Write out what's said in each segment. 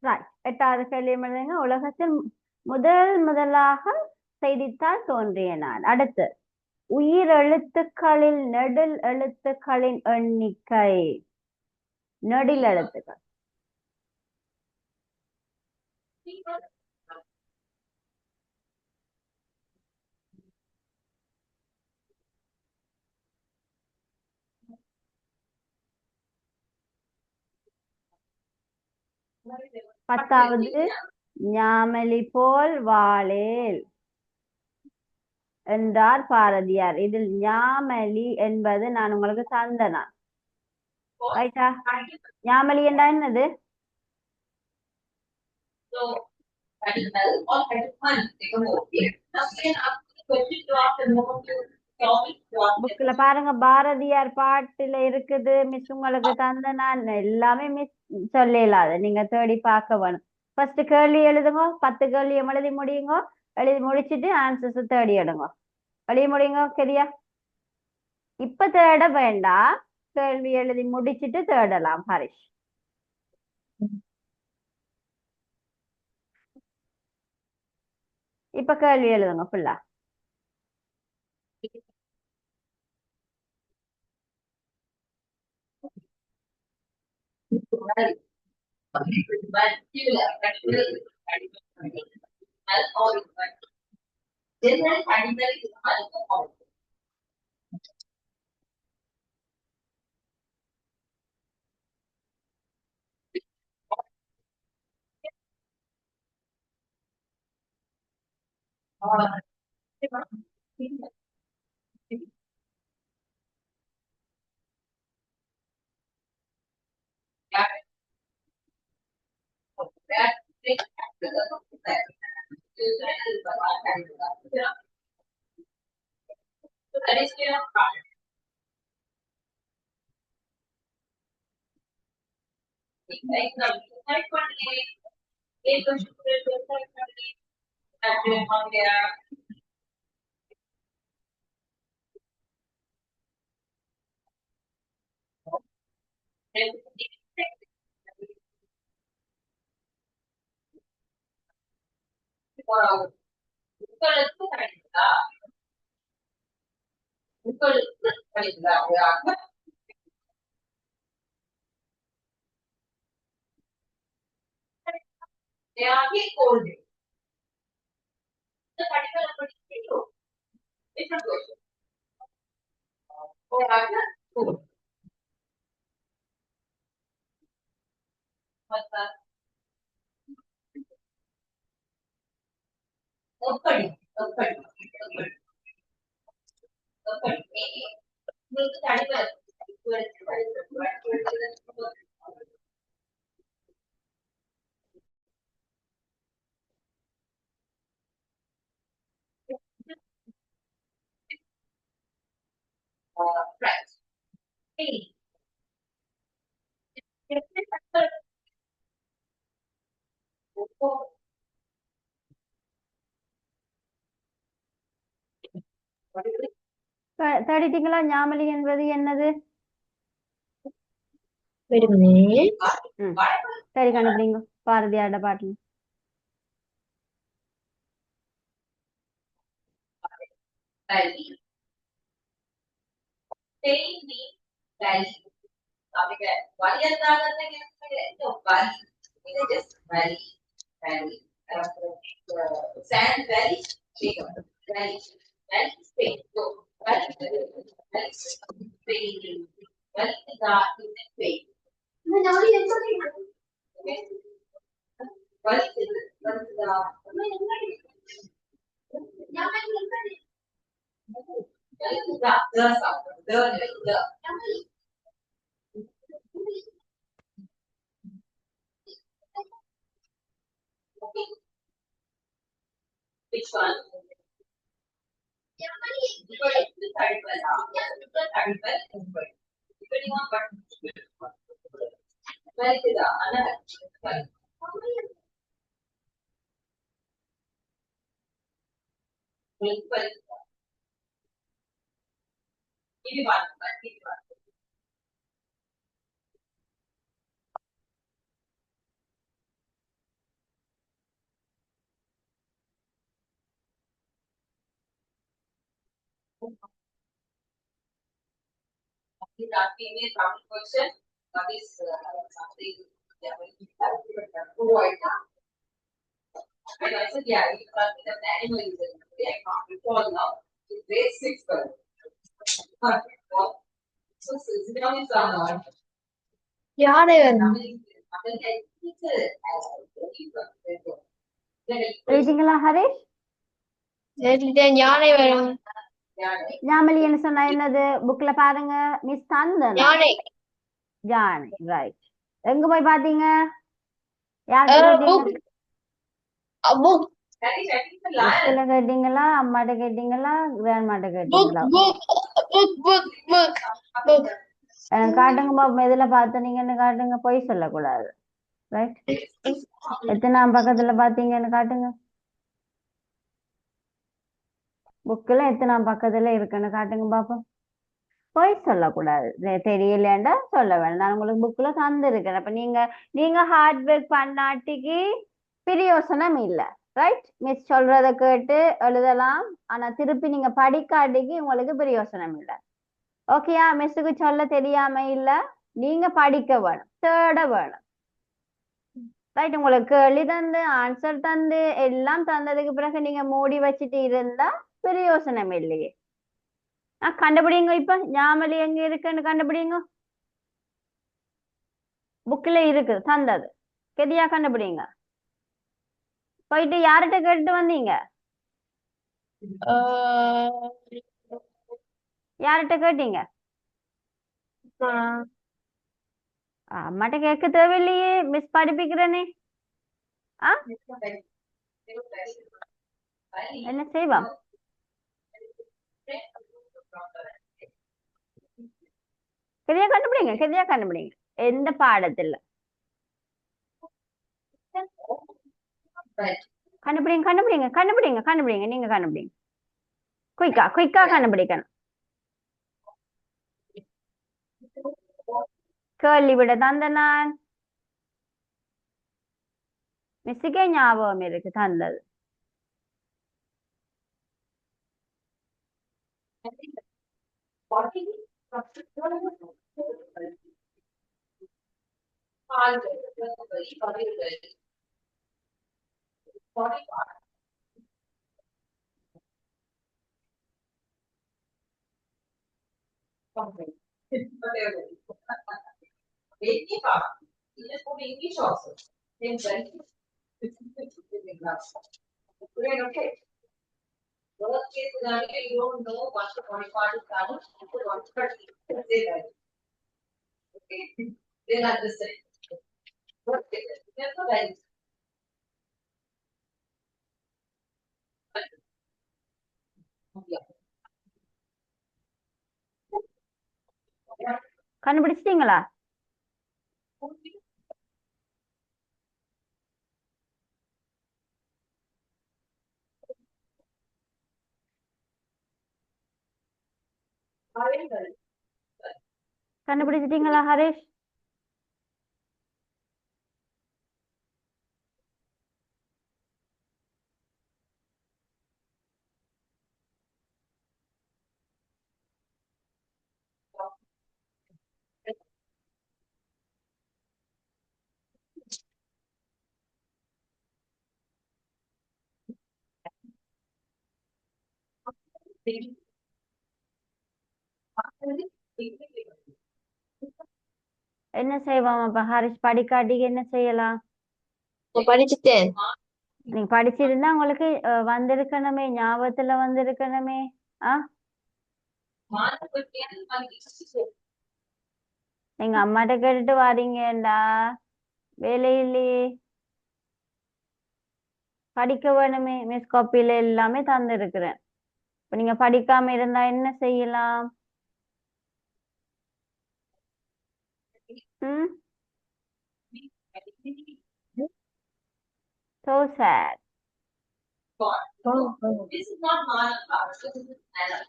Right. எட்டாவது கேள்வி எழுதுங்க. உலகத்தில் முதலாக செய்தித்தாள் தோன்றிய நாள். அடுத்து, உயிர் எழுத்துக்களில் நெடில் எழுத்துக்களின் எண்ணிக்கை. நெடில் எழுத்துக்கள். பத்தாவது, ஞாமலி போல் வாழேல் என்றார் பாரதியார். இதில் ஞாமலி என்பது நான் உங்களுக்கு தந்தனா. ரைட்டா? ஞாமலி என்றா என்னது? புக்ல பாருங்க, பாரதியார் பாட்டுல இருக்குது. மிஸ் உங்களுக்கு தந்த நான் எல்லாமே மிஸ் சொல்லலாது, நீங்க தேடி பார்க்க வேணும். ஃபர்ஸ்ட் கேள்வி எழுதுங்க. 10 கேள்வியும் எழுதி முடியுங்க. எழுதி முடிச்சிட்டு ஆன்சர்ஸ் தேடி எடுங்க. எழுதி முடியுங்க. சரியா? இப்ப தேட வேண்டாம், கேள்வி எழுதி முடிச்சிட்டு தேடலாம். ஹரிஷ், இப்ப கேள்வி எழுதுங்க ஃபுல்லா. தேடிட்டீங்களா? ஞாமலி என்பது என்னது? சரி, கண்டுபிடிங்க. பாரதியாரோட பாட்டுல. He's asking me a common question. What is something that will provide now? And I said, yeah, you can't be an animal is it? I can't recall now. It's grade 6. So, Sicilian is on. யானை வரும் எழுதிங்களா ஹரிஷ்? எழுதிட்டேன். யானை வரும். ஞாமலி என்ன சொன்னா என்னது? புக்ல பாருங்க மிஸ் தந்தனா யானை ஜானி. ரைட். எங்க போய் பாத்தீங்க? யார்கிட்ட கேட்டீங்க? புக் புக்ல கேட்டீங்களா, அம்மாட்ட கேட்டீங்களா, கிராண்ட்மாட்ட புக் கேட்டீங்களா? Book book book book book காட்டுங்க பாப்போம், எதுல பாத்தீங்கன்னு காட்டுங்க. பொய் சொல்லக்கூடாது. ரைட். எத்தனாம் பக்கத்துல பாத்தீங்கன்னு காட்டுங்க. புக்ல எத்தனாம் பக்கத்துல இருக்குன்னு காட்டுங்க பாப்போம். பொய் சொல்லக்கூடாது. தெரியலண்டா சொல்ல வேண்டாம். நான் உங்களுக்கு புக்ல தந்திருக்கேன். அப்ப நீங்க ஹார்ட் ஒர்க் பண்ணாட்டிக்கு பிரயோசனம் இல்ல. ரைட். மிஸ் சொல்றத கேட்டு எழுதலாம், ஆனா திருப்பி நீங்க படிக்காட்டிக்கு உங்களுக்கு பிரயோசனம் இல்ல. ஓகேயா? மிஸ்ஸுக்கு சொல்ல தெரியாம இல்ல, நீங்க படிக்க வேணும், தேட வேணும். ரைட். உங்களுக்கு கேள்வி தந்து ஆன்சர் தந்து எல்லாம் தந்ததுக்கு பிறகு நீங்க மூடி வச்சுட்டு இருந்தா பிரயோசனம் இல்லையே. கண்டுபிடிங்க. இப்ப ஞாமலி எங்க இருக்குன்னு கண்டுபிடிங்க. புக்ல இருக்கு தந்தது. கெதியா கண்டுபிடிங்க. போயிட்டு யார்கிட்ட கேட்டு வந்தீங்க? யார்கிட்ட கேட்டீங்க? அம்மாட்ட கேட்க தேவையில்லையே, மிஸ் படிப்பிக்கிறேனே. என்ன செய்வோம்? கெதியா கண்டுபிடிங்க, கெதியா கண்டுபிடிங்க. எந்த பாடத்துல கண்டுபிடிங்க? கண்டுபிடிங்க கண்டுபிடிங்க கண்டுபிடிங்க. நீங்க கண்டுபிடிங்க. குயிக்கா குயிக்கா கண்டுபிடிக்கணும். கேள்வி விட தந்த நான் மிஸ்ஸுக்கே ஞாபகம் இருக்கு தந்தது. English also. Okay. Worst case scenario, you don't know what the body part is done. Say that. Okay. Then understand. Worst case. That's what I கண்டுபிடிச்சிட்டீங்களா? கண்டுபிடிச்சிட்டீங்களா ஹரிஷ்? என்ன செய்வோம் அப்ப ஹரிஷ்? படிக்காட்டிக்கு என்ன செய்யலாம்? படிச்சுட்டேன். நீங்க படிச்சிருந்தா உங்களுக்கு வந்திருக்கணுமே, ஞாபகத்துல வந்திருக்கணுமே. நீங்க அம்மாட்ட கேட்டுட்டு வாரீங்கடா, வேலை இல்லையே. படிக்க வேணுமே, மிஸ் காப்பியில எல்லாமே தந்திருக்கிறேன். இப்ப நீங்க படிக்காம இருந்தா என்ன செய்யலாம்? So sad. This is not Manaka. This is Anna.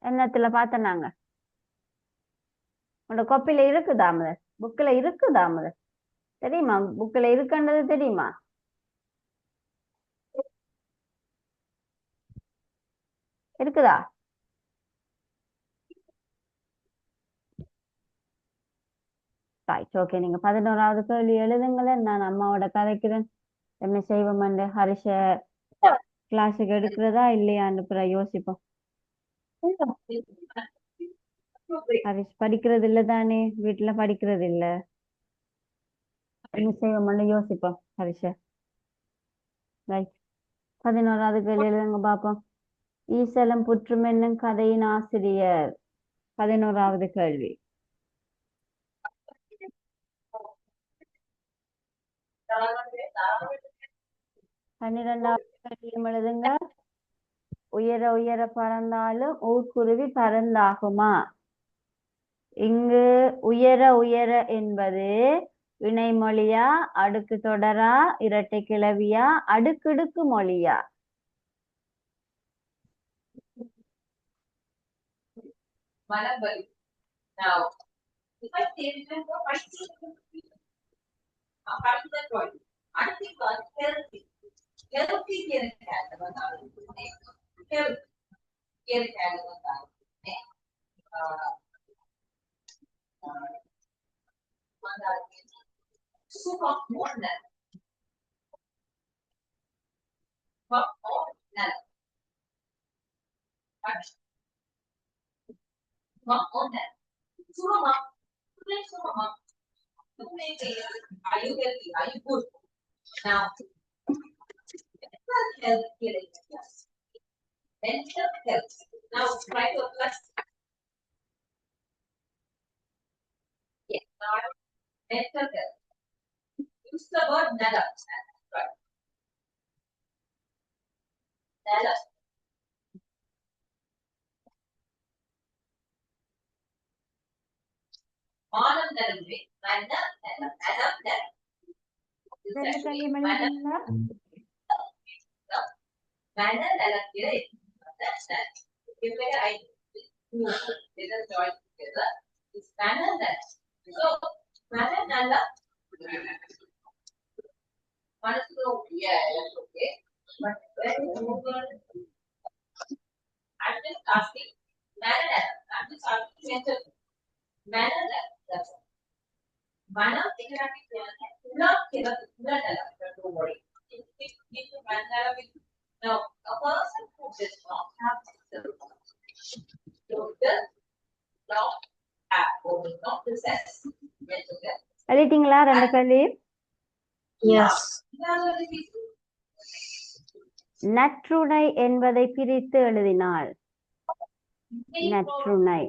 என்னத்துல பார்த்தனாங்க? உங்களோட காப்பியில இருக்குதாம, புக்ல இருக்குதாம, தெரியுமா? புக்ல இருக்குன்றது தெரியுமா? இருக்குதா? Right, okay. நீங்க 11வது கேள்வி எழுதுங்களேன். நான் அம்மாவோட கதைக்கிறேன். என்ன செய்வோம் ஹரிஷ கிளாஸுக்கு எடுக்கிறதா இல்லையான்னு அப்புறம் யோசிப்போம். ஹரிஷ் படிக்கிறது இல்ல தானே, வீட்டுல படிக்கிறது இல்ல. என்ன செய்வோம்னு யோசிப்போம் ஹரிஷ. ரைட், 11வது கேள்வி எழுதுங்க பாப்போம். ஈசலம் புற்றும் என்னும் கதையின் ஆசிரியர். 11வது கேள்வி. 12வது கேள்வியும் எழுதுங்க. உயர உயர பறந்தாலும் ஊர்க்குருவி பறந்தாகுமா? இங்கு உயர உயர என்பது இணைமொழியா, அடுக்கு தொடரா, இரட்டை கிளவியா, அடுக்கடுக்கு மொழியா? Manabali. Now, if I say remember, I see I'm having that point. I think about healthy. Healthy care and care. Healthy care and care. Super more than. But more than. Not more than. Super. Super. Are you healthy? Are you good? Now, mental health care. Mental health. Now, try to plus. Yes. Now, mental health. Use the word nala. Right. Nala. Manam nalame. Nala. Nala. Nala. Nala. ரெண்டு கேள்வியும் எழுதுங்களா? Nala. Nala. That's that. If I do a join together, it's nala. Nala. So, nala. Nala. Yeah, that's okay. But when you I'm just asking, manner. I'm just asking mental manner. That's all. Manner, don't worry. Now, a person who does not have not have or does not possess mental health. எழுதிட்டீங்களா ரெண்டு கேள்வியும்? Yes. நற்றுணை என்பதை பிரித்து எழுதினாள். நற்றுணை.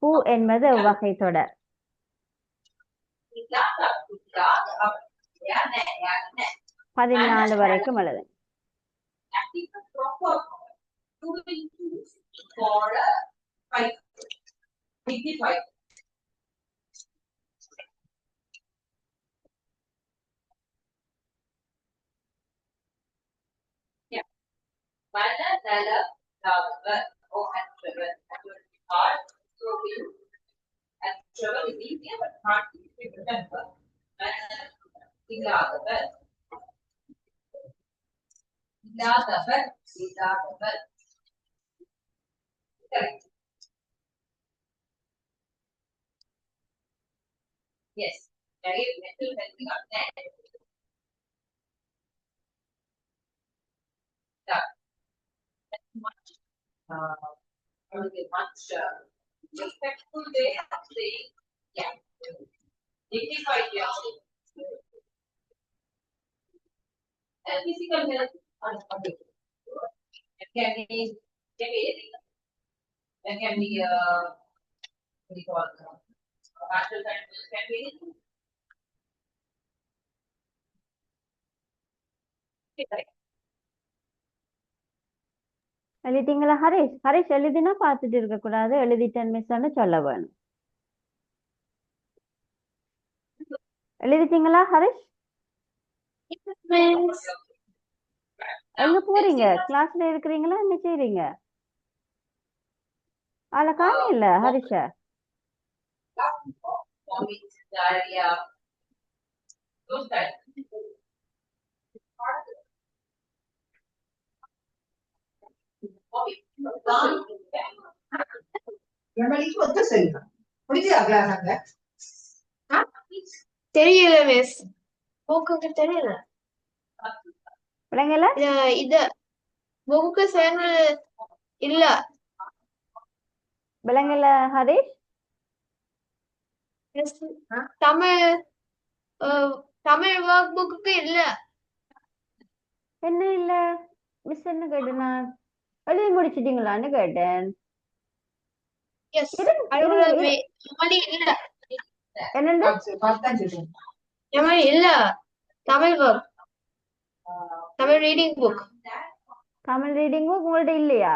பூ என்பது வகை தொடர். 14 வரைக்கும் எழுது. Mana nala dava or had travel hard to you and travel is easier but hard to remember. Mana iladavar. Correct. Yes. Very mental helping up there. Much respectful way of saying, yeah, dignified way of saying. And physical health, it can be anything. It can be what do you call natural science, can be anything. எழுதிட்டீங்களா Harish? Harish எழுதினா பார்த்துட்டு இருக்க கூடாது, எழுதிட்டேன் மிஸ்ன்னு சொல்ல வேணும். எழுதிட்டீங்களா ஹரிஷ்? எங்க போறீங்க? கிளாஸ்ல இருக்கிறீங்களா? என்ன செய்றீங்க? அதுல காணி இல்ல ஹரிஷ. Diarrhea. Those types. ஞாமலிக்கு ஒத்த செல்வம் முடிஞ்சதா கிளாஸ் அங்க தெரியல மிஸ் புக்குக்கு தெரியல விளங்கல இது புக்கு சேர்ந்து இல்ல விளங்கல Harish Miss, Tamil Tamil work book இல்ல என்ன இல்ல மிஸ் என்ன கேட்டேன் நான் எழுதி முடிச்சிட்டீங்களான்னு கேட்டேன் எஸ் இருங்க, அதோட இருங்க, ஞாமலி இல்ல என்னண்டு பார்த்தான் சொல்றேன் ஞாமலி இல்ல Tamil work Tamil reading book Tamil reading book உங்கள்ட்ட இல்லையா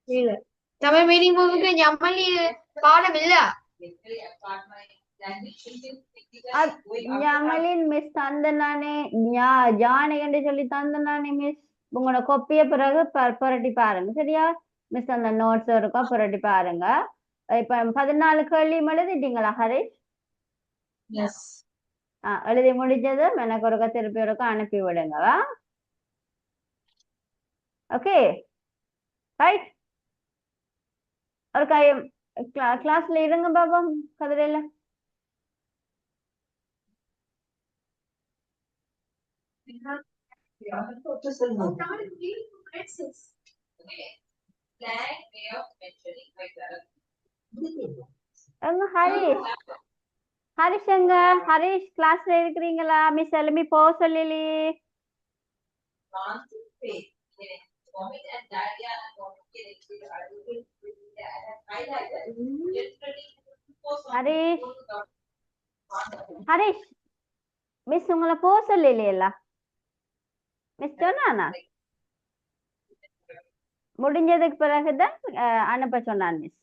இல்ல தமிழ் ரீடிங் புக்கு ஞாமலி பாடம் இல்ல ஞாமலின் மிஸ் தந்த நானே ஜானி என்று சொல்லி தந்த நானே மிஸ் உங்களோட கொப்பிய பிறகு புரட்டி பாருங்க சரியா மிஸ் அந்த நோட்ஸ் இருக்கா புரட்டி பாருங்க இப்ப 14 கேள்வியும் எழுதிட்டீங்களா ஹரிஷ் எஸ் எழுதி முடிஞ்சதும் எனக்கு ஒருக்கா திருப்பி ஒருக்கா அனுப்பி விடுங்க ஓகே ரைட் ஒரு கிளாஸ்ல இருங்க பாபம் கதிரையில ஒத்த செல்வம் Slang way of mentioning myself. எங்க ஹரிஷ் எங்க ஹரிஷ் கிளாஸ்ல இருக்கிறீங்களா மிஸ் எழுப்பி போக சொல்லி Transit phase. Vomit and diarrhea and vomiting highlighted. Harish Harish miss உங்களை போக சொல்லலையில மிஸ் சொன்னானா முடிஞ்சதுக்கு பிறகுதான் அனுப்ப சொன்னான் மிஸ்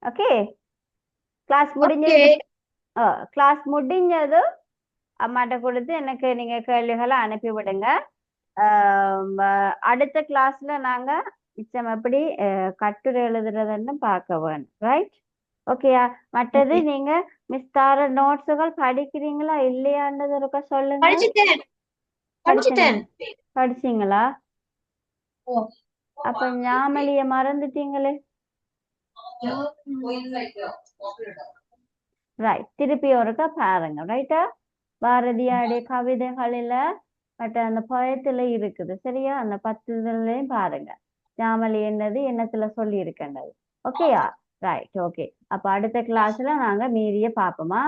ஓகே கிளாஸ் முடிஞ்சது கிளாஸ் முடிஞ்சது அம்மாட்ட கொடுத்து எனக்கு நீங்க கேள்விகளை அனுப்பி விடுங்க அடுத்த கிளாஸ்ல நாங்க மிச்சம் எப்படி கட்டுரை எழுதுறதுன்னு பார்க்க வேணும் ரைட் ஓகேயா மற்றது நீங்க மிஸ் தார நோட்ஸுகள் படிக்கிறீங்களா இல்லையான்றது இருக்கா சொல்லுங்க படிச்சீங்களா அப்ப ஞாமலிய மறந்துட்டீங்களே ரைட் திருப்பி ஒருக்கா பாருங்க ரைட்டா பாரதியாருடைய கவிதைகளில பட் அந்த பயத்துல இருக்குது சரியா அந்த 10 இதுலயும் பாருங்க ஞாமலி என்னது என்னத்துல சொல்லி இருக்கின்றது ஓகேயா ரைட் ஓகே அப்ப அடுத்த கிளாஸ்ல நாங்க மீதிய பாப்போமா